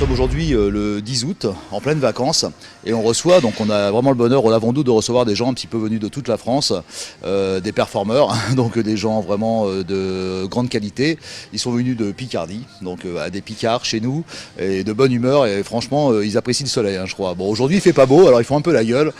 sommes aujourd'hui le 10 août, en pleine vacances, et on reçoit, donc on a vraiment le bonheur, l'avons-nous, de recevoir des gens un petit peu venus de toute la France, des performeurs, donc des gens vraiment de grande qualité. Ils sont venus de Picardie, donc à des Picards chez nous, et de bonne humeur, et franchement, ils apprécient le soleil, hein, je crois. Bon, aujourd'hui il fait pas beau, alors ils font un peu la gueule,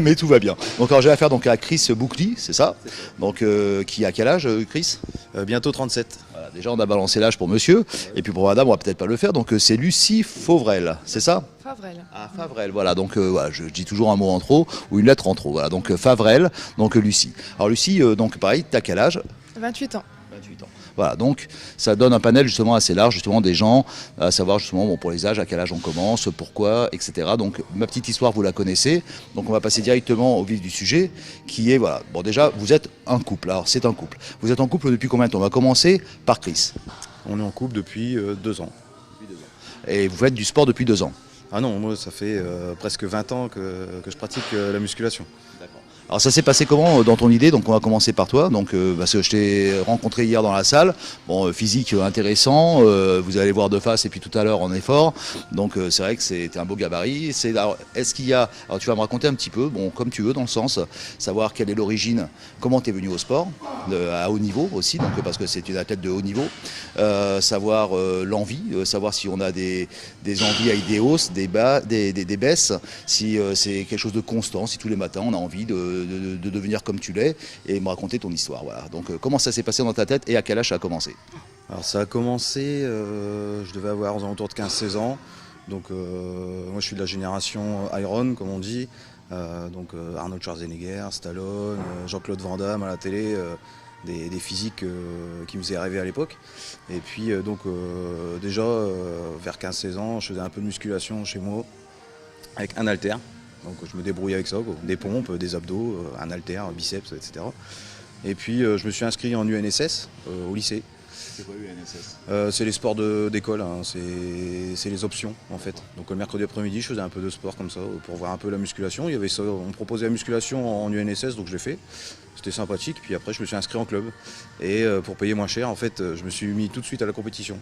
mais tout va bien. Donc alors j'ai affaire donc à Chris Boucli, c'est ça? Donc qui a quel âge, Chris? Bientôt 37. Voilà, déjà on a balancé l'âge pour monsieur, et puis pour madame on va peut-être pas le faire, donc c'est Lucie Fauvrel, c'est ça? Favrel. Ah, Favrel, voilà, donc voilà, je dis toujours un mot en trop, ou une lettre en trop, voilà, donc Favrel, donc Lucie. Alors Lucie, donc pareil, t'as quel âge? 28 ans. 28 ans. Voilà, donc ça donne un panel justement assez large, justement des gens, à savoir justement bon, pour les âges, à quel âge on commence, pourquoi, etc. Donc ma petite histoire, vous la connaissez, donc on va passer directement au vif du sujet, qui est, voilà, bon déjà, vous êtes un couple, alors c'est un couple. Vous êtes en couple depuis combien de temps? On va commencer par Chris. On est en couple depuis 2 ans. Et vous faites du sport depuis 2 ans. Ah non, moi ça fait presque 20 ans que je pratique la musculation. Alors ça s'est passé comment dans ton idée? Donc on va commencer par toi, donc parce que je t'ai rencontré hier dans la salle, bon physique intéressant, vous allez voir de face et puis tout à l'heure en effort, donc c'est vrai que c'était un beau gabarit. Alors, est-ce qu'il y a, alors tu vas me raconter un petit peu, bon comme tu veux, dans le sens savoir quelle est l'origine, comment tu es venu au sport, à haut niveau aussi, donc parce que c'est une athlète de haut niveau, savoir l'envie, savoir si on a des envies avec des hausses, des bas, des baisses, si c'est quelque chose de constant, si tous les matins on a envie de devenir comme tu l'es, et me raconter ton histoire. Voilà. Donc comment ça s'est passé dans ta tête et à quel âge ça a commencé? Alors ça a commencé, je devais avoir aux alentours de 15-16 ans. Donc moi je suis de la génération Iron comme on dit. Donc Arnold Schwarzenegger, Stallone, Jean-Claude Van Damme à la télé, des physiques qui me faisaient rêver à l'époque. Et puis donc déjà vers 15-16 ans, je faisais un peu de musculation chez moi avec un haltère. Donc je me débrouillais avec ça, quoi. Des pompes, des abdos, un haltère, biceps, etc. Et puis je me suis inscrit en UNSS au lycée. C'est quoi UNSS? C'est les sports d'école, hein. C'est les options en fait. Donc le mercredi après-midi je faisais un peu de sport comme ça pour voir un peu la musculation. Il y avait ça, on me proposait la musculation en UNSS, donc je l'ai fait. C'était sympathique, puis après je me suis inscrit en club. Et pour payer moins cher, en fait, je me suis mis tout de suite à la compétition.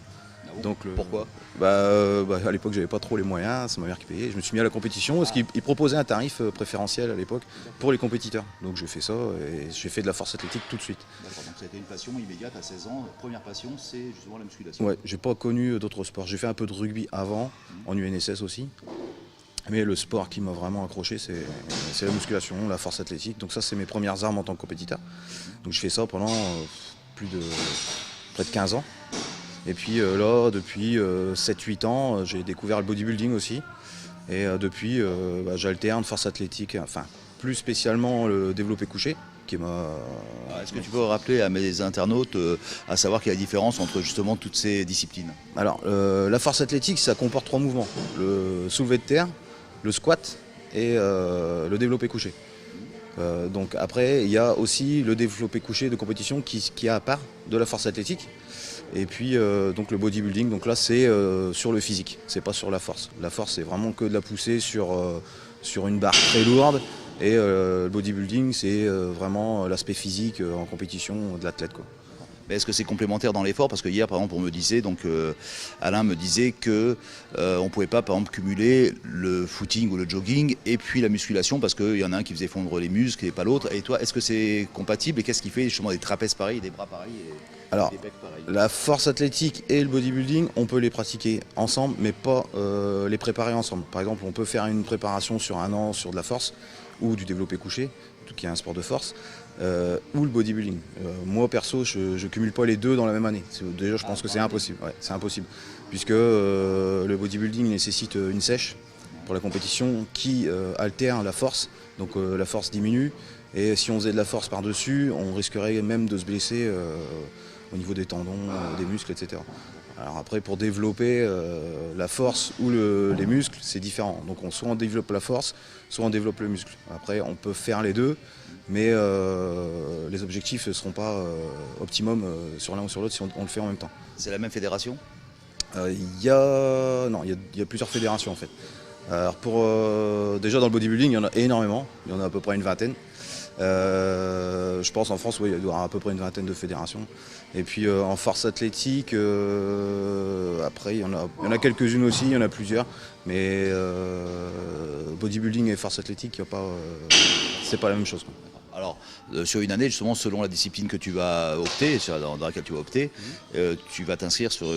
Donc, pourquoi? À l'époque j'avais pas trop les moyens, c'est ma mère qui payait. Je me suis mis à la compétition parce qu'ils proposaient un tarif préférentiel à l'époque pour les compétiteurs. Donc j'ai fait ça et j'ai fait de la force athlétique tout de suite. D'accord, donc ça a été une passion immédiate à 16 ans. Première passion, c'est justement la musculation. Ouais, j'ai pas connu d'autres sports. J'ai fait un peu de rugby avant, en UNSS aussi. Mais le sport qui m'a vraiment accroché, c'est la musculation, la force athlétique. Donc ça, c'est mes premières armes en tant que compétiteur. Donc je fais ça pendant près de 15 ans. Et puis là, depuis 7-8 ans, j'ai découvert le bodybuilding aussi. Et depuis, j'alterne force athlétique, enfin plus spécialement le développé couché. Est-ce que tu peux rappeler à mes internautes à savoir qu'il y a la différence entre justement toutes ces disciplines? Alors, la force athlétique, ça comporte 3 mouvements. Le soulevé de terre, le squat et le développé couché. Donc après, il y a aussi le développé couché de compétition qui est à part de la force athlétique. Et puis donc le bodybuilding, donc là c'est sur le physique, c'est pas sur la force. La force c'est vraiment que de la poussée sur une barre très lourde. Et le bodybuilding c'est vraiment l'aspect physique en compétition de l'athlète, quoi. Mais est-ce que c'est complémentaire dans l'effort? Parce que hier, par exemple, on me disait, donc Alain me disait que on ne pouvait pas, par exemple, cumuler le footing ou le jogging et puis la musculation parce qu'il y en a un qui faisait fondre les muscles et pas l'autre. Et toi, est-ce que c'est compatible? Et qu'est-ce qui fait justement des trapèzes pareils, des bras pareils Alors, des pecs pareils? La force athlétique et le bodybuilding, on peut les pratiquer ensemble, mais pas les préparer ensemble. Par exemple, on peut faire une préparation sur un an sur de la force ou du développé couché, qui est un sport de force. Ou le bodybuilding. Moi perso, je cumule pas les deux dans la même année. Déjà, je pense que c'est impossible. Ouais, c'est impossible. Puisque le bodybuilding nécessite une sèche pour la compétition qui altère la force. Donc la force diminue. Et si on faisait de la force par-dessus, on risquerait même de se blesser au niveau des tendons, des muscles, etc. Alors après, pour développer la force ou les muscles, c'est différent. Donc soit on développe la force, soit on développe le muscle. Après, on peut faire les deux, mais les objectifs ne seront pas optimum sur l'un ou sur l'autre si on le fait en même temps. C'est la même fédération? Il y a plusieurs fédérations en fait. Alors déjà dans le bodybuilding, il y en a énormément, il y en a à peu près une vingtaine. Je pense en France, oui, il y doit y avoir à peu près une vingtaine de fédérations. Et puis en force athlétique, après il y en a quelques-unes aussi, il y en a plusieurs. Mais bodybuilding et force athlétique, c'est pas la même chose, quoi. Alors, sur une année, justement, selon la discipline que tu vas opter, dans laquelle tu vas opter, tu vas t'inscrire sur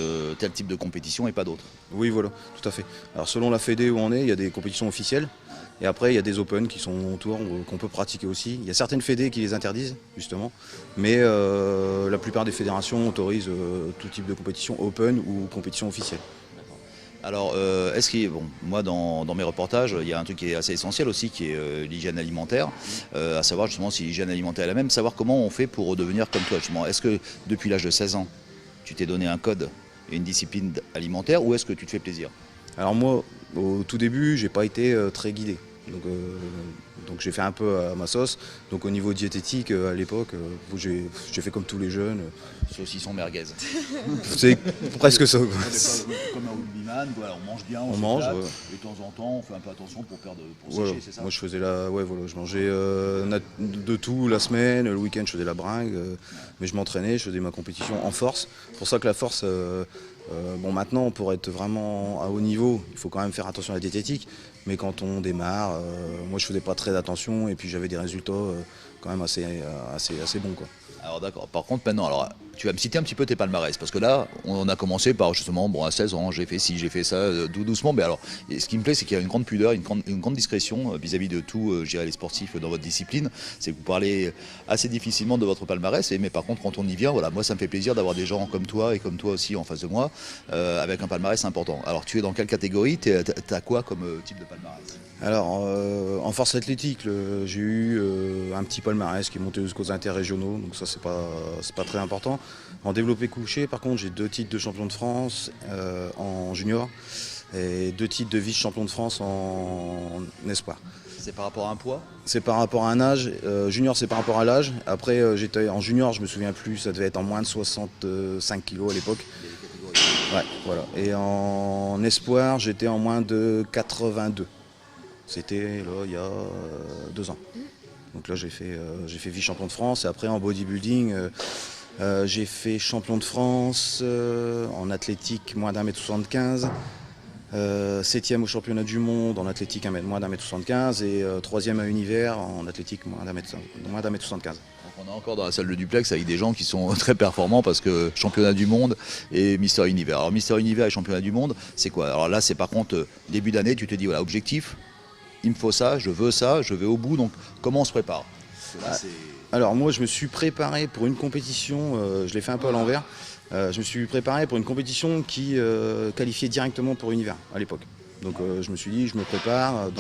tel type de compétition et pas d'autres. Oui, voilà, tout à fait. Alors selon la fédé où on est, il y a des compétitions officielles. Et après, il y a des open qui sont autour, qu'on peut pratiquer aussi. Il y a certaines fédés qui les interdisent, justement. Mais la plupart des fédérations autorisent tout type de compétition open ou compétition officielle. Alors, bon, moi, dans mes reportages, il y a un truc qui est assez essentiel aussi, qui est l'hygiène alimentaire, à savoir justement si l'hygiène alimentaire est la même, savoir comment on fait pour devenir comme toi, justement. Est-ce que depuis l'âge de 16 ans, tu t'es donné un code et une discipline alimentaire, ou est-ce que tu te fais plaisir? Alors moi, au tout début, j'ai pas été très guidé. Donc j'ai fait un peu à ma sauce. Donc au niveau diététique, à l'époque, j'ai fait comme tous les jeunes. Saucisson merguez. C'est presque ça, quoi. Comme un rugbyman, voilà, on mange bien, on mange. Ouais. Et de temps en temps, on fait un peu attention pour voilà. sécher, c'est ça? Moi je faisais je mangeais de tout la semaine, le week-end je faisais la bringue, mais je m'entraînais, je faisais ma compétition en force. C'est pour ça que la force, bon maintenant pour être vraiment à haut niveau, il faut quand même faire attention à la diététique. Mais quand on démarre, moi je faisais pas très attention et puis j'avais des résultats quand même assez bons, quoi. Alors d'accord, par contre maintenant, alors tu vas me citer un petit peu tes palmarès, parce que là, on a commencé par justement, bon à 16 ans, j'ai fait ci, j'ai fait ça, tout doucement, mais alors, ce qui me plaît, c'est qu'il y a une grande pudeur, une grande discrétion vis-à-vis de tout, je dirais, les sportifs dans votre discipline, c'est que vous parlez assez difficilement de votre palmarès, mais par contre, quand on y vient, voilà, moi ça me fait plaisir d'avoir des gens comme toi et comme toi aussi en face de moi, avec un palmarès important. Alors tu es dans quelle catégorie? T'as quoi comme type de palmarès? Alors, en force athlétique, j'ai eu un petit palmarès qui est monté jusqu'aux interrégionaux, donc ça c'est pas très important. En développé couché, par contre, j'ai 2 titres de champion de France en junior et 2 titres de vice-champion de France en espoir. C'est par rapport à un poids? C'est par rapport à un âge. Junior, c'est par rapport à l'âge. Après, j'étais en junior, je me souviens plus, ça devait être en moins de 65 kg à l'époque. Ouais, voilà. Et en espoir, j'étais en moins de 82. C'était là, il y a 2 ans. Donc là, j'ai fait vice-champion de France. Et après, en bodybuilding, j'ai fait champion de France en athlétique, moins d'1m75. 7e au championnat du monde en athlétique, moins d'1m75. Et 3e à Univers en athlétique, moins d'1m75. Donc on est encore dans la salle de duplex avec des gens qui sont très performants, parce que championnat du monde et Mister Univers. Alors Mister Univers et championnat du monde, c'est quoi? Alors là, c'est par contre début d'année, tu te dis voilà, objectif, il me faut ça, je vais au bout, donc comment on se prépare? Là, alors moi je me suis préparé pour une compétition, je l'ai fait un peu à l'envers, je me suis préparé pour une compétition qui qualifiait directement pour Univers à l'époque. Donc je me suis dit je me prépare,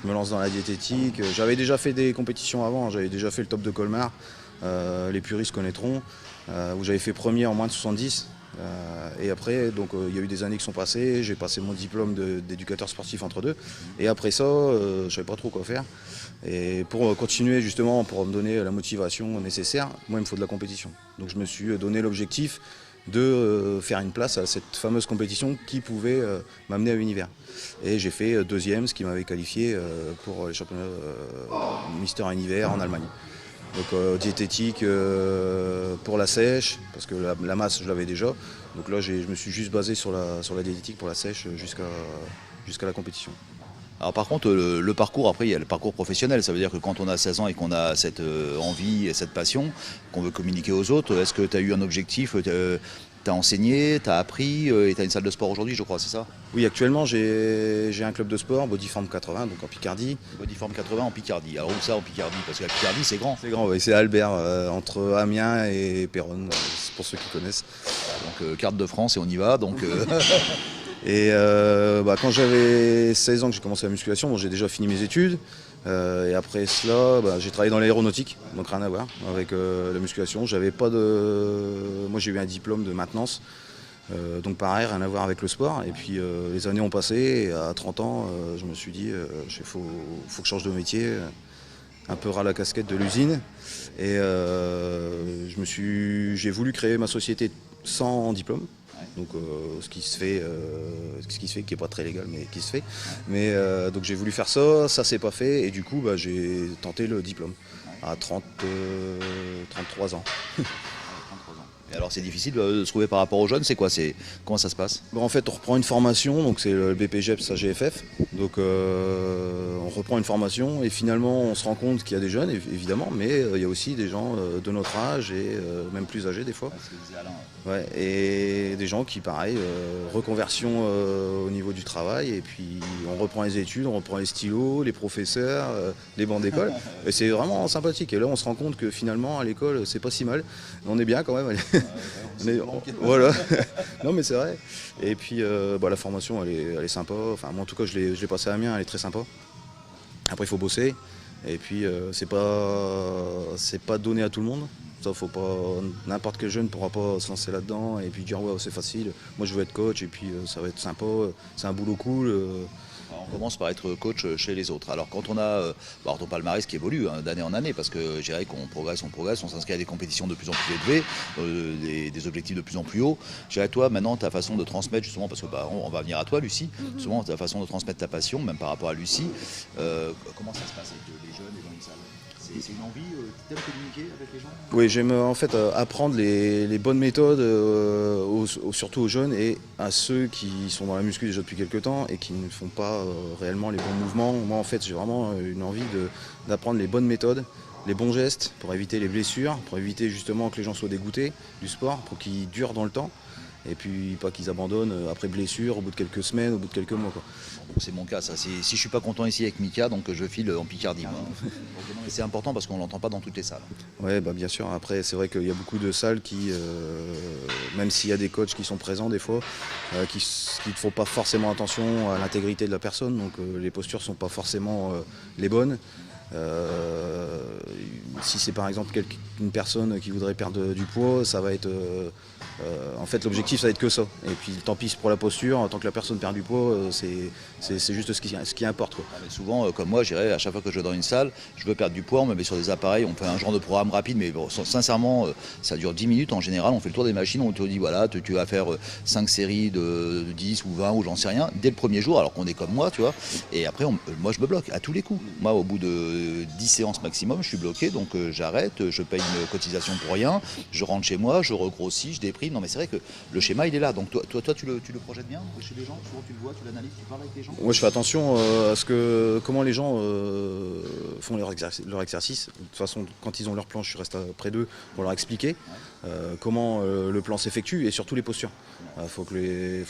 je me lance dans la diététique. J'avais déjà fait des compétitions avant, j'avais déjà fait le top de Colmar, les puristes connaîtront, où j'avais fait premier en moins de 70. Et après, donc il y a eu des années qui sont passées, j'ai passé mon diplôme d'éducateur sportif entre deux. Et après ça, je ne savais pas trop quoi faire. Et pour continuer justement, pour me donner la motivation nécessaire, moi il me faut de la compétition. Donc je me suis donné l'objectif de faire une place à cette fameuse compétition qui pouvait m'amener à Univers. Et j'ai fait 2e, ce qui m'avait qualifié pour les championnats Mister Univers en Allemagne. Donc diététique pour la sèche, parce que la masse je l'avais déjà. Donc là je me suis juste basé sur la diététique pour la sèche jusqu'à la compétition. Alors par contre, le parcours, après il y a le parcours professionnel, ça veut dire que quand on a 16 ans et qu'on a cette envie et cette passion, qu'on veut communiquer aux autres, est-ce que tu as eu un objectif, tu as enseigné, tu as appris et tu as une salle de sport aujourd'hui, je crois, c'est ça? Oui, actuellement j'ai un club de sport, Bodyform 80, donc en Picardie. Bodyform 80 en Picardie. Alors où ça en Picardie? Parce que la Picardie c'est grand. C'est grand, oui, c'est Albert, entre Amiens et Péronne, pour ceux qui connaissent. Donc carte de France et on y va. Donc, Et quand j'avais 16 ans que j'ai commencé la musculation, j'ai déjà fini mes études. Et après cela, j'ai travaillé dans l'aéronautique, donc rien à voir avec la musculation. Moi j'ai eu un diplôme de maintenance, donc pareil, rien à voir avec le sport. Et puis les années ont passé, et à 30 ans, je me suis dit, faut que je change de métier, un peu ras la casquette de l'usine. Et j'ai voulu créer ma société sans diplôme. Donc ce qui se fait, qui n'est pas très légal, mais qui se fait. Mais donc j'ai voulu faire ça, ça s'est pas fait, et du coup j'ai tenté le diplôme. à 33 ans. Et alors c'est difficile de se trouver par rapport aux jeunes, c'est quoi, comment ça se passe? Bon, en fait, on reprend une formation, donc c'est le BPGEPS AGFF. Donc on reprend une formation et finalement on se rend compte qu'il y a des jeunes, évidemment, mais il y a aussi des gens de notre âge et même plus âgés des fois. Ouais, et des gens qui, pareil, reconversion au niveau du travail, et puis on reprend les études, on reprend les stylos, les professeurs, les bancs d'école, et c'est vraiment sympathique. Et là on se rend compte que finalement à l'école c'est pas si mal, on est bien quand même. Voilà. Non mais c'est vrai. Et puis la formation elle est sympa, enfin moi en tout cas je l'ai passé à la mienne, elle est très sympa. Après il faut bosser, et puis c'est pas donné à tout le monde. Ça, faut pas, n'importe quel jeune ne pourra pas se lancer là-dedans et puis dire ouais c'est facile, moi je veux être coach et puis ça va être sympa, c'est un boulot cool. On commence par être coach chez les autres. Alors quand on a ton palmarès qui évolue d'année en année, parce que je dirais qu'on progresse, on s'inscrit à des compétitions de plus en plus élevées, des objectifs de plus en plus hauts. Je dirais toi maintenant ta façon de transmettre justement, parce que on va venir à toi Lucie, justement ta façon de transmettre ta passion, même par rapport à Lucie, comment ça se passe avec les jeunes et dans une salle? C'est une envie, tu aimes communiquer avec les gens? Oui, j'aime en fait apprendre les bonnes méthodes, surtout aux jeunes et à ceux qui sont dans la muscu déjà depuis quelques temps et qui ne font pas réellement les bons mouvements. Moi en fait j'ai vraiment une envie d'apprendre les bonnes méthodes, les bons gestes pour éviter les blessures, pour éviter justement que les gens soient dégoûtés du sport, pour qu'ils durent dans le temps. Et puis pas qu'ils abandonnent après blessure, au bout de quelques semaines, au bout de quelques mois. Quoi. C'est mon cas, ça. Si je suis pas content ici avec Mika, donc je file en Picardie. C'est important parce qu'on l'entend pas dans toutes les salles. Oui, bien sûr. Après, c'est vrai qu'il y a beaucoup de salles qui, même s'il y a des coachs qui sont présents des fois, qui ne font pas forcément attention à l'intégrité de la personne. Donc les postures ne sont pas forcément les bonnes. Si c'est par exemple une personne qui voudrait perdre du poids, ça va être en fait l'objectif ça va être que ça. Et puis tant pis pour la posture, tant que la personne perd du poids, c'est juste ce qui importe. Quoi. Mais souvent, comme moi, j'irais à chaque fois que je vais dans une salle, je veux perdre du poids, on me met sur des appareils, on fait un genre de programme rapide, mais bon, sincèrement, ça dure 10 minutes en général, on fait le tour des machines, on te dit voilà, tu vas faire 5 séries de 10 ou 20 ou j'en sais rien, dès le premier jour, alors qu'on est comme moi, tu vois. Et après, moi je me bloque à tous les coups. Moi, au bout de 10 séances maximum, je suis bloqué, donc j'arrête, je paye une cotisation pour rien, je rentre chez moi, je regrossis, je déprime. Non mais c'est vrai que le schéma il est là, donc toi tu le projettes bien chez les gens, souvent tu le vois, tu l'analyses, tu parles avec les gens. Moi je fais attention à comment les gens font leur exercice. De toute façon quand ils ont leur plan, je reste près d'eux pour leur expliquer comment le plan s'effectue et surtout les postures. Faut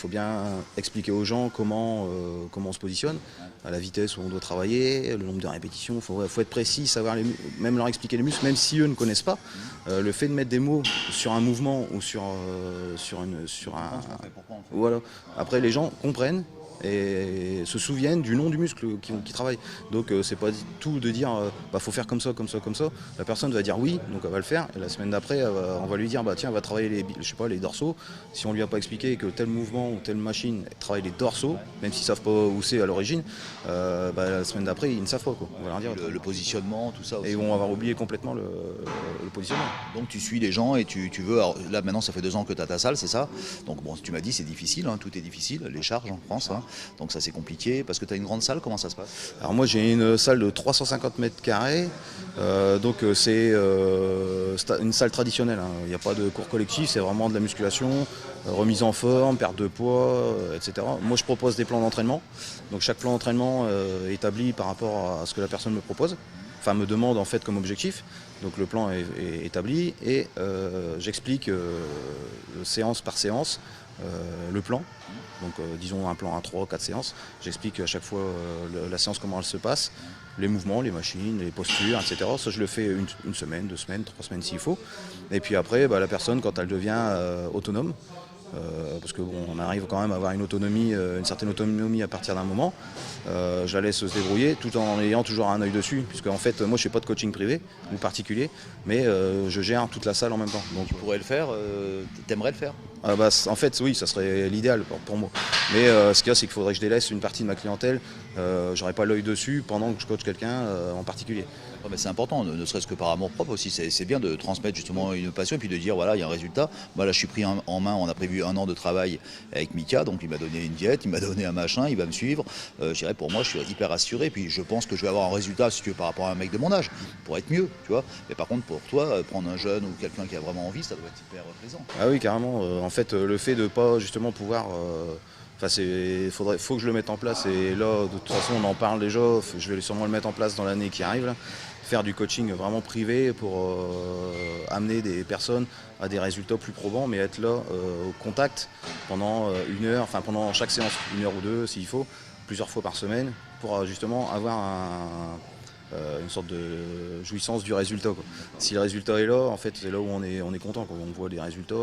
bien expliquer aux gens comment on se positionne, à la vitesse où on doit travailler, le nombre de répétitions, faut être précis, savoir même leur expliquer les muscles, même si eux ne connaissent pas. Le fait de mettre des mots sur un mouvement ou sur un... Voilà. Après les gens comprennent et se souviennent du nom du muscle qui travaille. Donc c'est pas tout de dire faut faire comme ça, comme ça, comme ça. La personne va dire oui, donc elle va le faire. Et la semaine d'après, on va lui dire tiens, elle va travailler les dorsaux. Si on lui a pas expliqué que tel mouvement ou telle machine travaille les dorsaux, même s'ils savent pas où c'est à l'origine, la semaine d'après ils ne savent pas quoi. On va leur dire le positionnement, tout ça aussi. Et ils vont avoir oublié complètement le positionnement. Donc tu suis les gens et tu veux. Alors, là maintenant ça fait 2 ans que tu as ta salle, c'est ça. Donc bon, tu m'as dit c'est difficile, tout est difficile, les charges en France. Donc ça c'est compliqué parce que tu as une grande salle, comment ça se passe? Alors moi j'ai une salle de 350 mètres carrés, donc c'est une salle traditionnelle, il n'y a pas de cours collectif, c'est vraiment de la musculation, remise en forme, perte de poids, etc. Moi je propose des plans d'entraînement, donc chaque plan d'entraînement est établi par rapport à ce que la personne me propose, enfin me demande en fait comme objectif. Donc le plan est établi et j'explique séance par séance le plan. Donc disons un plan à 3 ou 4 séances, j'explique à chaque fois la séance comment elle se passe, les mouvements, les machines, les postures, etc. Ça je le fais une semaine, 2 semaines, 3 semaines s'il faut. Et puis après la personne quand elle devient autonome, parce qu'on arrive quand même à avoir une certaine autonomie à partir d'un moment. Je la laisse se débrouiller tout en ayant toujours un œil dessus, puisque en fait moi je ne fais pas de coaching privé ou particulier, mais je gère toute la salle en même temps. Donc tu pourrais le faire, t'aimerais le faire? En fait oui, ça serait l'idéal pour moi. Mais ce qu'il y a c'est qu'il faudrait que je délaisse une partie de ma clientèle, j'aurais pas l'œil dessus pendant que je coach quelqu'un en particulier. Ouais, mais c'est important, ne serait-ce que par amour propre aussi. C'est bien de transmettre justement une passion et puis de dire voilà, il y a un résultat. Moi là, je suis pris en main, on a prévu 1 an de travail avec Mika, donc il m'a donné une diète, il m'a donné un machin, il va me suivre. Je dirais pour moi, je suis hyper rassuré. Puis je pense que je vais avoir un résultat, si tu veux, par rapport à un mec de mon âge, pour être mieux, tu vois. Mais par contre, pour toi, prendre un jeune ou quelqu'un qui a vraiment envie, ça doit être hyper plaisant. Ah oui, carrément. En fait, le fait de ne pas justement pouvoir. Enfin, faut que je le mette en place. Et là, de toute façon, on en parle déjà. Je vais sûrement le mettre en place dans l'année qui arrive. Là. Faire du coaching vraiment privé pour amener des personnes à des résultats plus probants, mais être là au contact pendant 1 heure, enfin pendant chaque séance, 1 heure ou 2 s'il faut, plusieurs fois par semaine, pour justement avoir une sorte de jouissance du résultat, quoi. Si le résultat est là, en fait, c'est là où on est content, quoi. On voit des résultats.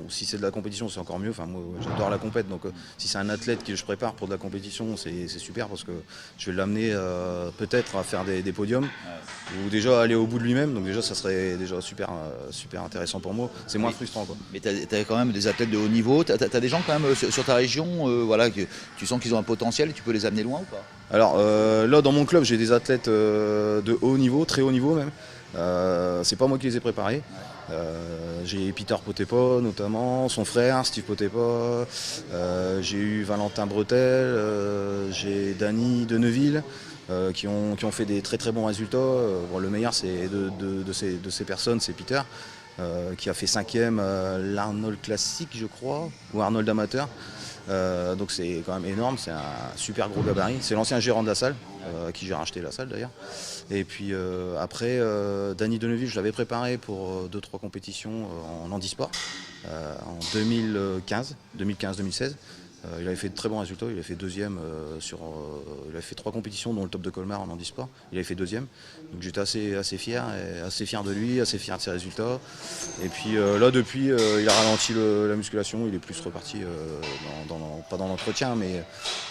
Si c'est de la compétition, c'est encore mieux. Enfin, moi, j'adore la compète, donc si c'est un athlète que je prépare pour de la compétition, c'est super parce que je vais l'amener peut-être à faire des podiums ou déjà aller au bout de lui-même. Donc déjà, ça serait déjà super intéressant pour moi. C'est moins frustrant, quoi. Mais tu as quand même des athlètes de haut niveau. Tu as des gens quand même sur ta région, voilà, que tu sens qu'ils ont un potentiel et tu peux les amener loin ou pas? Alors là, dans mon club, j'ai des athlètes de haut niveau, très haut niveau même. C'est pas moi qui les ai préparés. J'ai Peter Potepa notamment, son frère Steve Potepa, j'ai eu Valentin Bretel, j'ai Dany Deneville qui ont fait des très très bons résultats. Bon, le meilleur c'est de ces personnes, c'est Peter qui a fait 5e l'Arnold Classic je crois, ou Arnold Amateur. Donc c'est quand même énorme, c'est un super gros gabarit. C'est l'ancien gérant de la salle, à qui j'ai racheté la salle d'ailleurs. Et puis après, Dany Deneville, je l'avais préparé pour 2-3 compétitions en handisport en 2015-2016. Il avait fait de très bons résultats, il avait fait 2e il avait fait 3 compétitions dont le top de Colmar en handisport, il avait fait 2e. Donc j'étais assez fier de lui, assez fier de ses résultats. Et puis là depuis il a ralenti la musculation, il est plus reparti pas dans l'entretien mais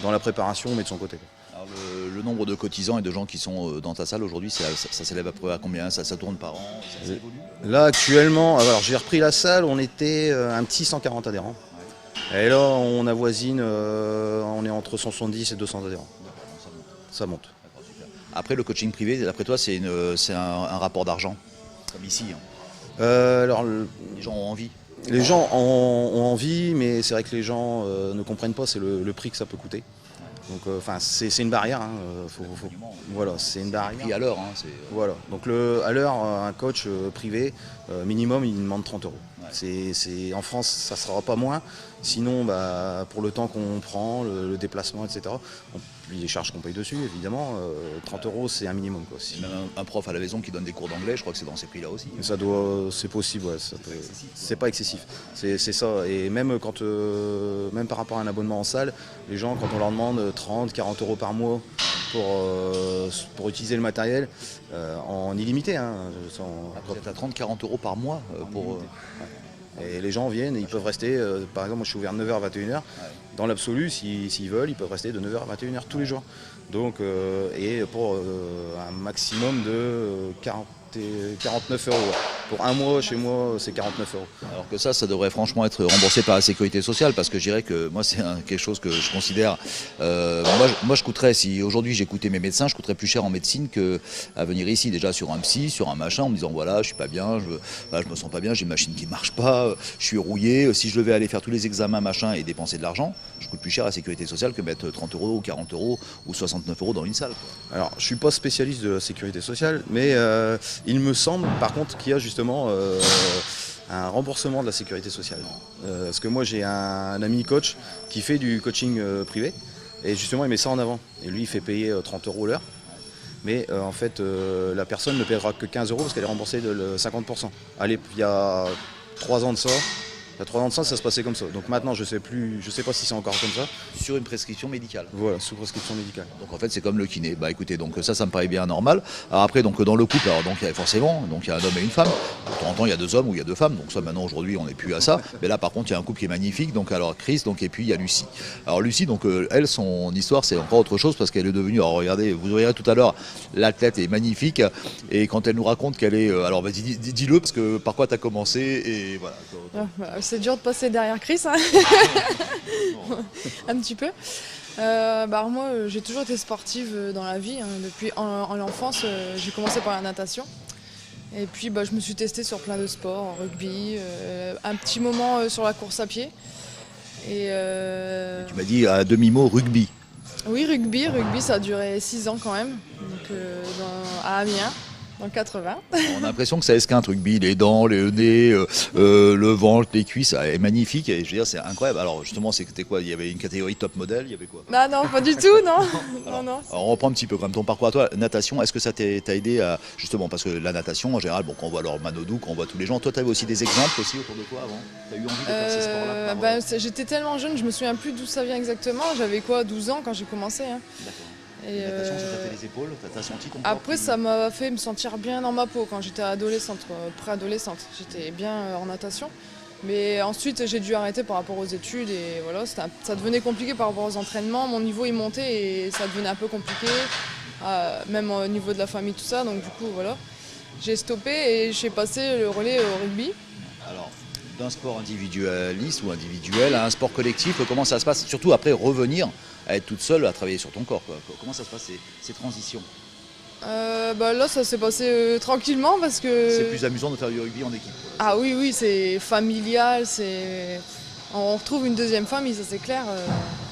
dans la préparation mais de son côté. Alors, le nombre de cotisants et de gens qui sont dans ta salle aujourd'hui, ça s'élève à peu près à combien? Ça tourne par an? Ça évolue? Là actuellement, alors j'ai repris la salle, on était un petit 140 adhérents. Et là, on avoisine, on est entre 170 et 200 adhérents. Ça monte. Après, le coaching privé, d'après toi, c'est un rapport d'argent, comme ici. Alors, les gens ont envie. Les gens ont envie, mais c'est vrai que les gens ne comprennent pas, c'est le prix que ça peut coûter. Donc, c'est une barrière. Hein, voilà, c'est une barrière. Prix à l'heure. Hein, voilà. Donc, à l'heure, un coach privé, minimum, il demande 30 euros. Ouais. En France, ça ne sera pas moins. Sinon, pour le temps qu'on prend, le déplacement, etc., les charges qu'on paye dessus, évidemment, 30 euros, c'est un minimum, quoi. Même un prof à la maison qui donne des cours d'anglais, je crois que c'est dans ces prix-là aussi. C'est possible, ouais. C'est pas excessif. C'est ça. Et même même par rapport à un abonnement en salle, les gens, quand on leur demande 30, 40 euros par mois pour utiliser le matériel en illimité. Hein, vous êtes à 30-40 euros par mois pour... Et les gens viennent et ils peuvent rester, par exemple moi je suis ouvert de 9h à 21h, dans l'absolu s'ils veulent ils peuvent rester de 9h à 21h tous les jours. Donc, et pour un maximum de 49 euros. Pour un mois chez moi c'est 49 euros. Alors que ça devrait franchement être remboursé par la sécurité sociale parce que je dirais que moi c'est quelque chose que je considère. Moi je coûterais, si aujourd'hui j'écoutais mes médecins, je coûterais plus cher en médecine qu'à venir ici déjà sur un psy, sur un machin en me disant voilà je suis pas bien, je me sens pas bien, j'ai une machine qui marche pas, je suis rouillé, si je devais aller faire tous les examens machin et dépenser de l'argent, je coûte plus cher à la sécurité sociale que mettre 30 euros ou 40 euros ou 69 euros dans une salle. Quoi. Alors je suis pas spécialiste de la sécurité sociale mais il me semble par contre qu'il y a justement un remboursement de la sécurité sociale. Parce que moi j'ai un ami coach qui fait du coaching privé et justement il met ça en avant. Et lui il fait payer 30 euros l'heure. Mais en fait la personne ne paiera que 15 euros parce qu'elle est remboursée de 50%. Allez, il y a 3 ans de ça. Il y a 3 ans de ça se passait comme ça. Donc maintenant, je sais pas si c'est encore comme ça. Sur une prescription médicale. Voilà, sous prescription médicale. Donc en fait, c'est comme le kiné. Bah écoutez, donc ça me paraît bien normal. Alors après, donc dans le couple, alors donc il y a forcément, donc il y a un homme et une femme. De temps en temps, il y a 2 hommes ou il y a 2 femmes. Donc ça, maintenant aujourd'hui, on n'est plus à ça. Mais là, par contre, il y a un couple qui est magnifique. Donc alors Chris, donc et puis il y a Lucie. Alors Lucie, donc elle, son histoire, c'est encore autre chose parce qu'elle est devenue. Alors regardez, vous verrez tout à l'heure, l'athlète est magnifique. Et quand elle nous raconte qu'elle est, alors vas-y, dis-le parce que par quoi tu as commencé et voilà. C'est dur de passer derrière Chris, hein. Un petit peu. Moi, j'ai toujours été sportive dans la vie, hein. Depuis en l'enfance, j'ai commencé par la natation. Et puis je me suis testée sur plein de sports, rugby, un petit moment sur la course à pied. Et, Tu m'as dit à demi-mot rugby. oui, rugby, ça a duré 6 ans quand même, donc, à Amiens, dans le 80. On a l'impression que ça esquinte rugby, les dents, le nez, le ventre, les cuisses, ça est magnifique. Et je veux dire, c'est incroyable. Alors justement, c'était quoi? Il y avait une catégorie top modèle, il y avait quoi? Ah non, pas du tout, non. Alors, on reprend un petit peu quand même ton parcours à toi. Natation, est-ce que ça t'a aidé à, justement, parce que la natation en général, quand on voit Laure Manodou, quand on voit tous les gens, toi tu avais aussi des exemples aussi autour de toi avant? Tu as eu envie de faire ces sports-là? J'étais tellement jeune, je me souviens plus d'où ça vient exactement. J'avais 12 ans quand j'ai commencé, hein. D'accord. Et natation, ça t'a fait les épaules? T'as senti ton corps après, ça m'a fait me sentir bien dans ma peau quand j'étais adolescente, préadolescente. J'étais bien en natation. Mais ensuite, j'ai dû arrêter par rapport aux études et voilà, ça devenait compliqué par rapport aux entraînements. Mon niveau il montait et ça devenait un peu compliqué, même au niveau de la famille, tout ça. Donc du coup, voilà, j'ai stoppé et j'ai passé le relais au rugby. Alors, d'un sport individualiste ou individuel à un sport collectif, comment ça se passe? Surtout après revenir à être toute seule, à travailler sur ton corps, quoi. Comment ça se passe ces transitions? Là, ça s'est passé tranquillement parce que... C'est plus amusant de faire du rugby en équipe. Ah oui, c'est familial, on retrouve une deuxième famille, ça c'est clair.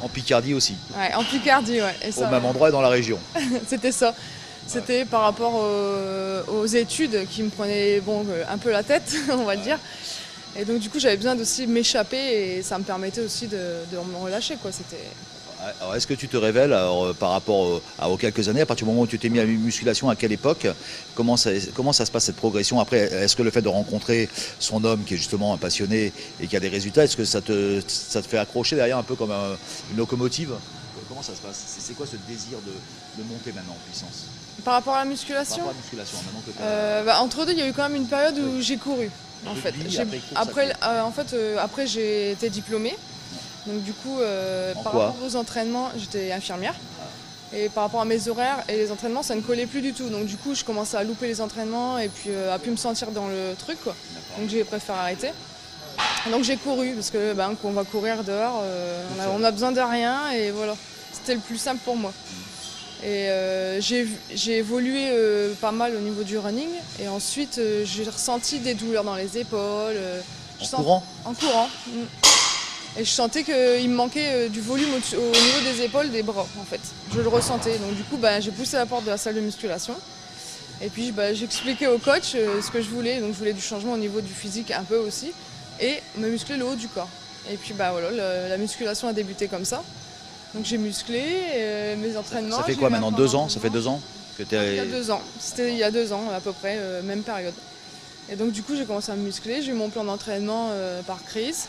En Picardie aussi. Ouais, en Picardie, ouais. Et ça, au même endroit et dans la région. C'était ça. C'était par rapport aux études qui me prenaient un peu la tête, on va dire. Et donc du coup, j'avais besoin aussi m'échapper et ça me permettait aussi de me relâcher, quoi. Alors, est-ce que tu te révèles par rapport aux quelques années, à partir du moment où tu t'es mis à la musculation, à quelle époque? Comment ça se passe cette progression? Après, est-ce que le fait de rencontrer son homme qui est justement un passionné et qui a des résultats, est-ce que ça te fait accrocher derrière un peu comme une locomotive? Comment ça se passe? C'est quoi ce désir de monter maintenant en puissance? Par rapport à la musculation? Par rapport à la musculation, maintenant que entre deux, il y a eu quand même une période où j'ai couru. En fait, après j'ai été diplômée. Donc du coup, par rapport aux entraînements, j'étais infirmière. Et par rapport à mes horaires et les entraînements, ça ne collait plus du tout. Donc du coup, je commençais à louper les entraînements et puis à plus me sentir dans le truc, quoi. Donc j'ai préféré arrêter. Donc j'ai couru parce que quand on va courir dehors, on a besoin de rien et voilà. C'était le plus simple pour moi. Et j'ai évolué pas mal au niveau du running. Et ensuite, j'ai ressenti des douleurs dans les épaules. Courant? En courant. Et je sentais qu'il me manquait du volume au niveau des épaules, des bras en fait. Je le ressentais. Donc du coup, j'ai poussé la porte de la salle de musculation. Et puis j'ai expliqué au coach ce que je voulais. Donc je voulais du changement au niveau du physique un peu aussi. Et me muscler le haut du corps. Et puis voilà, la musculation a débuté comme ça. Donc j'ai musclé mes entraînements. Ça fait quoi maintenant? 2 ans? Ça fait 2 ans que il y a 2 ans. C'était il y a 2 ans à peu près, même période. Et donc du coup, j'ai commencé à me muscler. J'ai eu mon plan d'entraînement par crise.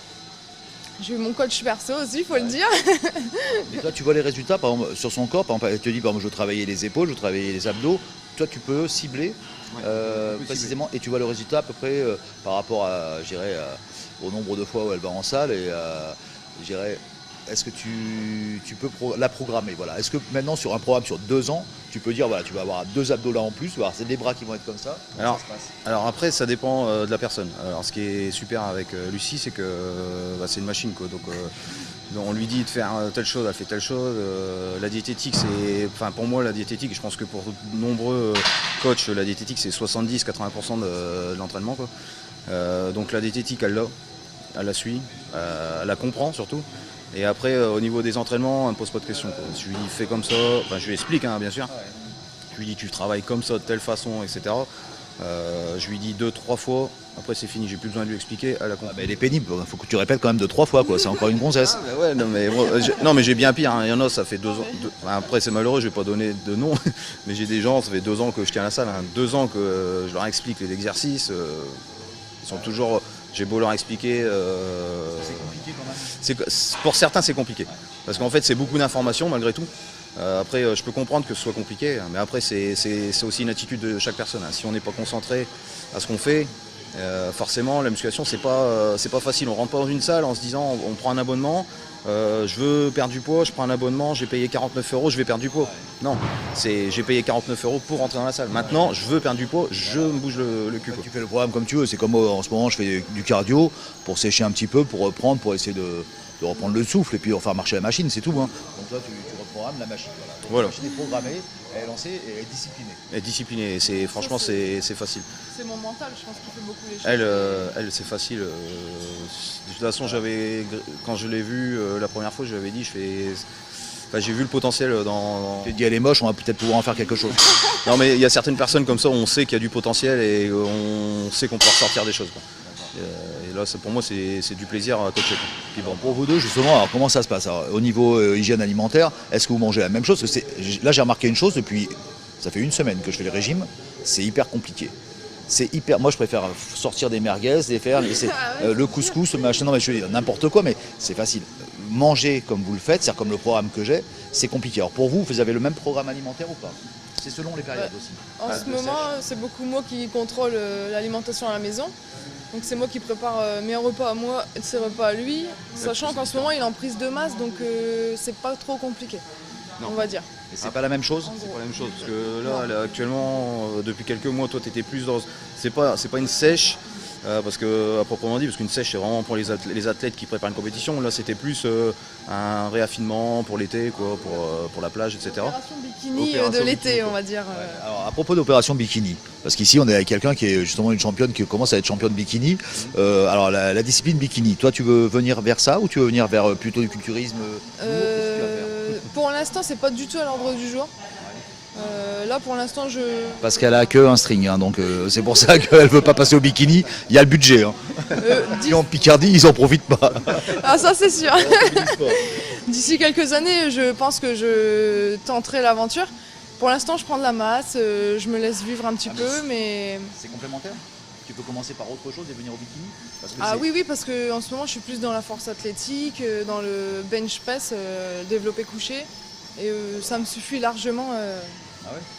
J'ai eu mon coach perso aussi, il faut le dire. Et toi, tu vois les résultats par exemple, sur son corps. Par exemple, elle te dit, par exemple, je veux travailler les épaules, je veux travailler les abdos. Toi, tu peux cibler précisément cibler. Et tu vois le résultat à peu près par rapport à, au nombre de fois où elle va en salle et est-ce que tu peux la programmer, voilà. Est-ce que maintenant sur un programme sur 2 ans, tu peux dire voilà, tu vas avoir 2 abdos là en plus, c'est des bras qui vont être comme ça? Alors après, ça dépend de la personne. Alors ce qui est super avec Lucie, c'est que c'est une machine, quoi. Donc on lui dit de faire telle chose, elle fait telle chose. La diététique, pour moi la diététique, je pense que pour de nombreux coachs, la diététique c'est 70-80% de l'entraînement, quoi. Donc la diététique, elle la suit, elle la comprend surtout. Et après, au niveau des entraînements, elle ne me pose pas de questions, quoi. Je lui dis fais comme ça, je lui explique, hein, bien sûr. Je lui dis tu travailles comme ça, de telle façon, etc. Je lui dis 2-3 fois, après c'est fini, j'ai plus besoin de lui expliquer, elle a compris. Elle est pénible, il faut que tu répètes quand même 2-3 fois, quoi. C'est encore une gonzesse. Ouais, non mais j'ai bien pire, hein. Il y en a, ça fait 2 ans. Après c'est malheureux, je vais pas donner de nom, mais j'ai des gens, ça fait 2 ans que je tiens la salle, hein. 2 ans que je leur explique les exercices. Ils sont toujours. J'ai beau leur expliquer. C'est compliqué quand même. Pour certains, c'est compliqué. Parce qu'en fait, c'est beaucoup d'informations malgré tout. Après, je peux comprendre que ce soit compliqué, mais après, c'est aussi une attitude de chaque personne. Si on n'est pas concentré à ce qu'on fait, forcément, la musculation, c'est pas facile. On rentre pas dans une salle en se disant on prend un abonnement. Je veux perdre du poids, je prends un abonnement, j'ai payé 49 €, je vais perdre du poids. Non, j'ai payé 49 € pour rentrer dans la salle. Maintenant, je veux perdre du poids, je me bouge le cul. Tu fais le programme comme tu veux, c'est comme en ce moment je fais du cardio pour sécher un petit peu, pour reprendre, pour essayer de reprendre le souffle et puis enfin marcher la machine, c'est tout. Hein. Donc toi, tu reprogrammes la machine. Voilà. La machine est programmée, elle est lancée et elle est disciplinée. Elle est disciplinée, franchement, c'est facile. C'est mon mental, je pense qu'il fait beaucoup les choses. Elle c'est facile. De toute façon, quand je l'ai vue la première fois, je lui avais dit, j'ai vu le potentiel dans... Tu te dis elle est moche, on va peut-être pouvoir en faire quelque chose. Non mais il y a certaines personnes comme ça où on sait qu'il y a du potentiel et on sait qu'on peut ressortir des choses. Quoi. Et là, pour moi, c'est du plaisir à coacher. Puis bon, pour vous deux, justement, alors comment ça se passe alors, au niveau hygiène alimentaire, est-ce que vous mangez la même chose? Parce que là, j'ai remarqué une chose, depuis, ça fait une semaine que je fais le régime, c'est hyper compliqué. Moi, je préfère sortir des merguez, le couscous, le machin, non mais je veux dire n'importe quoi, mais c'est facile. Manger comme vous le faites, c'est-à-dire comme le programme que j'ai, c'est compliqué. Alors pour vous, vous avez le même programme alimentaire ou pas? C'est selon les périodes aussi. En ce moment, c'est beaucoup moi qui contrôle l'alimentation à la maison. Donc c'est moi qui prépare mes repas à moi et ses repas à lui, sachant qu'en ce moment il est en prise de masse, donc c'est pas trop compliqué, on va dire. Et c'est pas la même chose? C'est pas la même chose, parce que là actuellement, depuis quelques mois, toi tu étais plus dans... C'est pas une sèche, parce que, à proprement dit, parce qu'une sèche c'est vraiment pour les athlètes qui préparent une compétition. Là c'était plus un réaffinement pour l'été, quoi, pour la plage, etc. Opération bikini de l'été, on va dire. Ouais. Alors à propos d'opération bikini, parce qu'ici on est avec quelqu'un qui est justement une championne qui commence à être championne bikini. Alors la discipline bikini, toi tu veux venir vers ça ou tu veux venir vers plutôt du culturisme? Pour l'instant c'est pas du tout à l'ordre du jour. Là pour l'instant Parce qu'elle a que un string, hein, donc c'est pour ça qu'elle veut pas passer au bikini. Il y a le budget. Hein. Et en Picardie, ils en profitent pas. Ah ça c'est sûr. D'ici quelques années, je pense que je tenterai l'aventure. Pour l'instant, je prends de la masse, je me laisse vivre un petit peu, mais... C'est complémentaire? Tu peux commencer par autre chose et venir au bikini? Oui, parce qu'en ce moment, je suis plus dans la force athlétique, dans le bench press, développé couché, et ça me suffit largement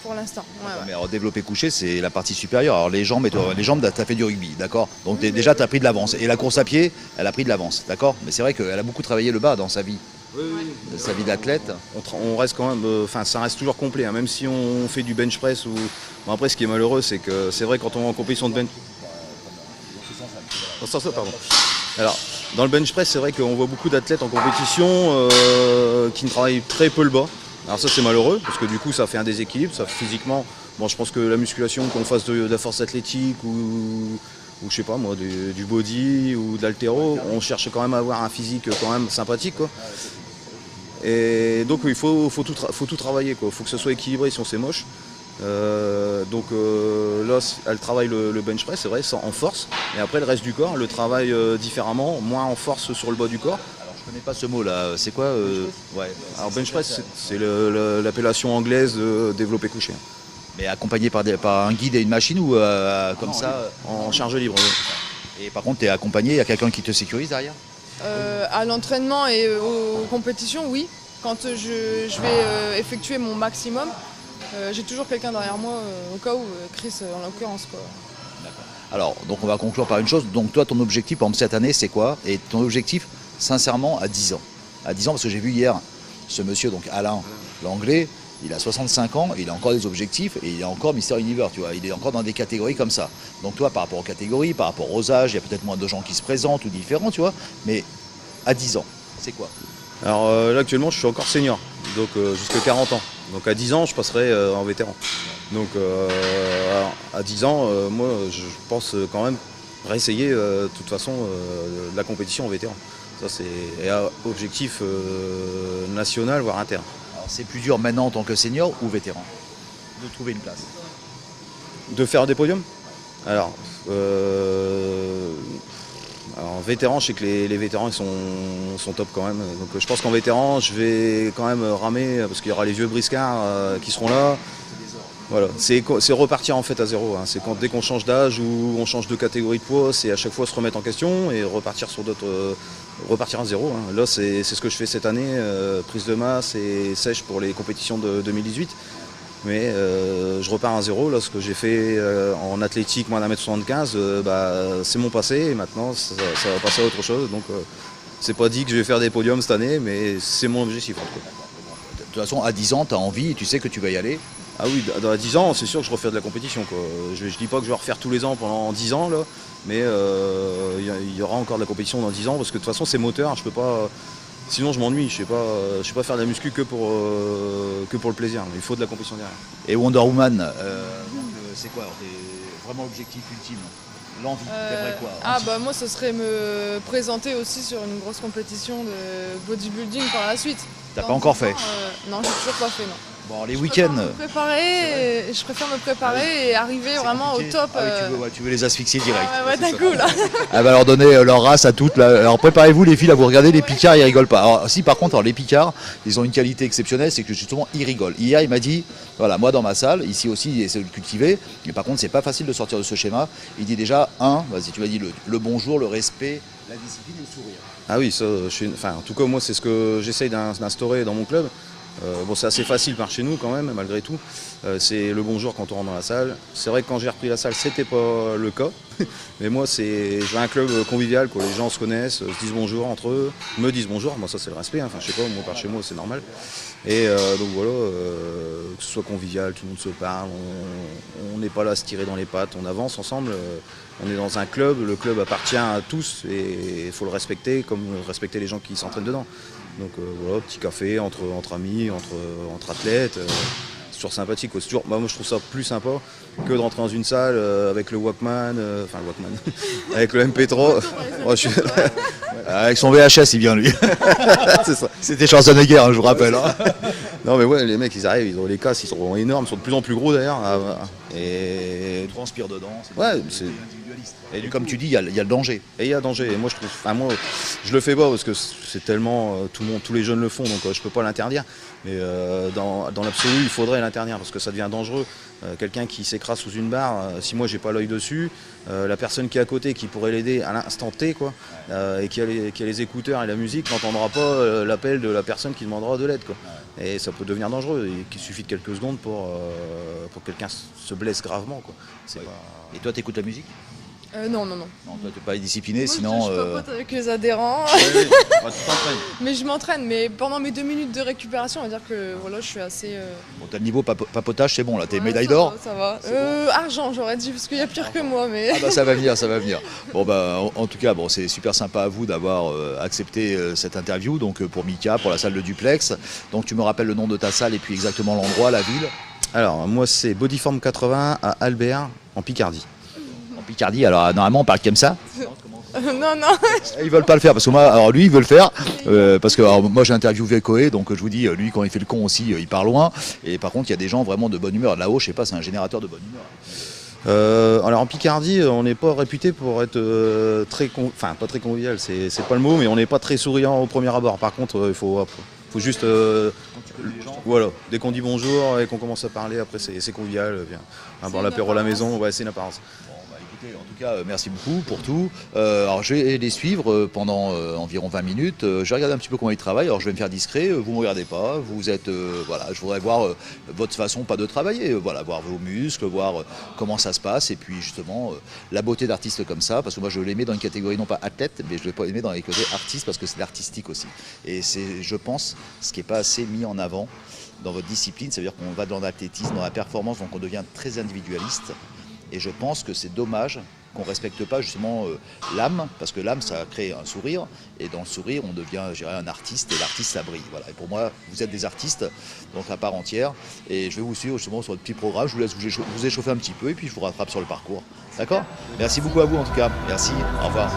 pour l'instant. Ouais. Mais alors, développé couché, c'est la partie supérieure. Alors les jambes, tu as fait du rugby, d'accord? Donc déjà, tu as pris de l'avance. Et la course à pied, elle a pris de l'avance, d'accord? Mais c'est vrai qu'elle a beaucoup travaillé le bas dans sa vie. Oui. De sa vie d'athlète. On reste quand même, ça reste toujours complet, hein, même si on fait du bench press ou. Bon, après, ce qui est malheureux, c'est que c'est vrai quand on est en compétition de bench. Pardon. Alors, dans le bench press, c'est vrai qu'on voit beaucoup d'athlètes en compétition qui ne travaillent très peu le bas. Alors ça, c'est malheureux parce que du coup, ça fait un déséquilibre, ça physiquement. Bon, je pense que la musculation, qu'on fasse de la force athlétique ou je sais pas moi, du body ou de l'haltéro, on cherche quand même à avoir un physique quand même sympathique, quoi. Et donc il faut tout travailler, quoi. Faut que ce soit équilibré, sinon c'est moche. Donc là, elle travaille le bench press, c'est vrai, en force. Et après le reste du corps, elle le travaille différemment, moins en force sur le bas du corps. Alors je connais pas ce mot là, c'est quoi ouais. Alors bench press, c'est l'appellation anglaise de développé couché. Mais accompagné par un guide et une machine ou comme ça en charge libre. Oui. Et par contre, tu es accompagné, il y a quelqu'un qui te sécurise derrière? À l'entraînement et aux compétitions, oui. Quand je vais effectuer mon maximum, j'ai toujours quelqu'un derrière moi, au cas où, Chris en l'occurrence. D'accord. Alors, donc on va conclure par une chose. Donc toi, ton objectif, par exemple, cette année, c'est quoi? Et ton objectif, sincèrement, à 10 ans. À 10 ans, parce que j'ai vu hier ce monsieur, donc Alain, l'anglais, il a 65 ans, il a encore des objectifs et il est encore Mister Univers, tu vois. Il est encore dans des catégories comme ça. Donc toi, par rapport aux catégories, par rapport aux âges, il y a peut-être moins de gens qui se présentent ou différents, tu vois. Mais à 10 ans, c'est quoi? Alors là, actuellement, je suis encore senior, donc jusqu'à 40 ans. Donc à 10 ans, je passerai en vétéran. Donc à 10 ans, moi, je pense quand même réessayer de toute façon la compétition en vétéran. Ça, c'est objectif national, voire interne. C'est plus dur maintenant en tant que senior ou vétéran de trouver une place? De faire des podiums? Alors vétéran, je sais que les vétérans ils sont top quand même. Donc je pense qu'en vétéran, je vais quand même ramer parce qu'il y aura les vieux briscards qui seront là. Voilà, c'est repartir en fait à zéro. Hein. C'est dès qu'on change d'âge ou on change de catégorie de poids, c'est à chaque fois se remettre en question et repartir sur d'autres. Repartir à zéro. Hein. Là, c'est ce que je fais cette année, prise de masse et sèche pour les compétitions de 2018. Mais je repars à zéro. Là, ce que j'ai fait en athlétique, moins d'1m75, c'est mon passé et maintenant ça va passer à autre chose. Donc c'est pas dit que je vais faire des podiums cette année, mais c'est mon objectif. En tout cas. De toute façon, à 10 ans, tu as envie et tu sais que tu vas y aller. Ah oui, dans 10 ans, c'est sûr que je refais de la compétition, quoi. Je dis pas que je vais refaire tous les ans pendant 10 ans, là, mais il y aura encore de la compétition dans 10 ans, parce que de toute façon, c'est moteur, je peux pas... Sinon, je m'ennuie, je sais pas faire de la muscu que pour le plaisir. Il faut de la compétition derrière. Et Wonder Woman, c'est quoi vraiment l'objectif ultime? L'envie, t'aimerais quoi? Moi, ce serait me présenter aussi sur une grosse compétition de bodybuilding par la suite. T'as pas encore fait? Non, j'ai toujours pas fait, non. Bon, les week-ends. Je préfère me préparer et arriver vraiment au top. Tu veux les asphyxier direct. D'un coup là. Elle va leur donner leur race à toutes. Là. Alors préparez-vous les filles, là, vous regardez les Picards, ils rigolent pas. Alors si par contre, les Picards, ils ont une qualité exceptionnelle, c'est que justement ils rigolent. Hier il m'a dit, voilà, moi dans ma salle, ici aussi il essaie de le cultiver, mais par contre c'est pas facile de sortir de ce schéma. Il dit déjà, vas-y tu m'as dit le bonjour, le respect, la discipline et le sourire. Ah oui, ça, en tout cas moi c'est ce que j'essaye d'instaurer dans mon club. C'est assez facile par chez nous quand même, malgré tout. C'est le bonjour quand on rentre dans la salle. C'est vrai que quand j'ai repris la salle, c'était pas le cas. Mais moi, je vais à un club convivial, quoi. Les gens se connaissent, se disent bonjour entre eux, me disent bonjour. Moi, ça c'est le respect. Enfin, je sais pas, moi par chez moi, c'est normal. Et donc voilà, que ce soit convivial, tout le monde se parle. On n'est pas là à se tirer dans les pattes. On avance ensemble. On est dans un club. Le club appartient à tous et il faut le respecter, comme respecter les gens qui s'entraînent dedans. Donc voilà, petit café entre amis, entre athlètes, c'est toujours sympathique. Moi je trouve ça plus sympa que de rentrer dans une salle avec le Walkman, avec le MP3. Avec son VHS il vient lui. C'est ça. C'était Schwarzenegger, je vous rappelle. Non mais ouais, les mecs ils arrivent, ils ont les casques, ils sont énormes, ils sont de plus en plus gros d'ailleurs. Et ils transpirent dedans. C'est et comme tu dis, il y a le danger. Et il y a danger. Et moi, je le fais pas parce que c'est tellement tous les jeunes le font, donc je peux pas l'interdire. Mais dans l'absolu, il faudrait l'interdire parce que ça devient dangereux. Quelqu'un qui s'écrase sous une barre, si moi j'ai pas l'œil dessus, la personne qui est à côté, qui pourrait l'aider à l'instant T, quoi, et qui a les écouteurs et la musique, n'entendra pas l'appel de la personne qui demandera de l'aide, quoi. Et ça peut devenir dangereux. Il suffit de quelques secondes pour que quelqu'un se blesse gravement, quoi. Et toi, t'écoutes la musique? Non. Non, toi t'es pas discipliné, Moi, sinon... Je papote avec les adhérents. Tu t'entraînes. Mais je m'entraîne, mais pendant mes 2 minutes de récupération, on va dire que voilà, je suis assez... Bon, t'as le niveau papotage, c'est bon là, t'es médaille ça d'or. va, ça va. Argent, j'aurais dit, parce qu'il y a pire que moi, mais... Ça va venir, ça va venir. Bon en tout cas, c'est super sympa à vous d'avoir accepté cette interview, donc pour Mika, pour la salle de Duplex. Donc tu me rappelles le nom de ta salle et puis exactement l'endroit, la ville? Alors moi c'est Bodyform 80 à Albert, en Picardie. Picardie, alors normalement on parle comme ça. Non. Ils veulent pas le faire parce que lui il veut le faire parce que moi j'ai interviewé Koé, donc je vous dis lui quand il fait le con aussi il part loin, et par contre il y a des gens vraiment de bonne humeur là-haut, je sais pas, c'est un générateur de bonne humeur. Alors en Picardie on n'est pas réputé pour être pas très convivial, c'est pas le mot, mais on n'est pas très souriant au premier abord. Par contre il faut juste dès qu'on dit bonjour et qu'on commence à parler, après c'est convivial, viens boire l'apéro à la maison, c'est une apparence. En tout cas, merci beaucoup pour tout. Alors, je vais les suivre pendant environ 20 minutes. Je vais regarder un petit peu comment ils travaillent. Alors, je vais me faire discret. Vous ne me regardez pas. Vous êtes, je voudrais voir votre façon, pas de travailler. Voir vos muscles, voir comment ça se passe. Et puis, justement, la beauté d'artistes comme ça. Parce que moi, je les mets dans une catégorie, non pas athlète, mais je les mets dans les côtés artistes parce que c'est l'artistique aussi. Et c'est, je pense, ce qui n'est pas assez mis en avant dans votre discipline. Ça veut dire qu'on va dans l'athlétisme, dans la performance, donc on devient très individualiste. Et je pense que c'est dommage qu'on ne respecte pas justement l'âme, parce que l'âme, ça crée un sourire, et dans le sourire, on devient, je dirais, un artiste, et l'artiste, ça brille. Voilà. Et pour moi, vous êtes des artistes, donc à part entière, et je vais vous suivre justement sur votre petit programme, je vous laisse vous échauffer un petit peu, et puis je vous rattrape sur le parcours. D'accord ? Merci beaucoup à vous en tout cas. Merci, au revoir.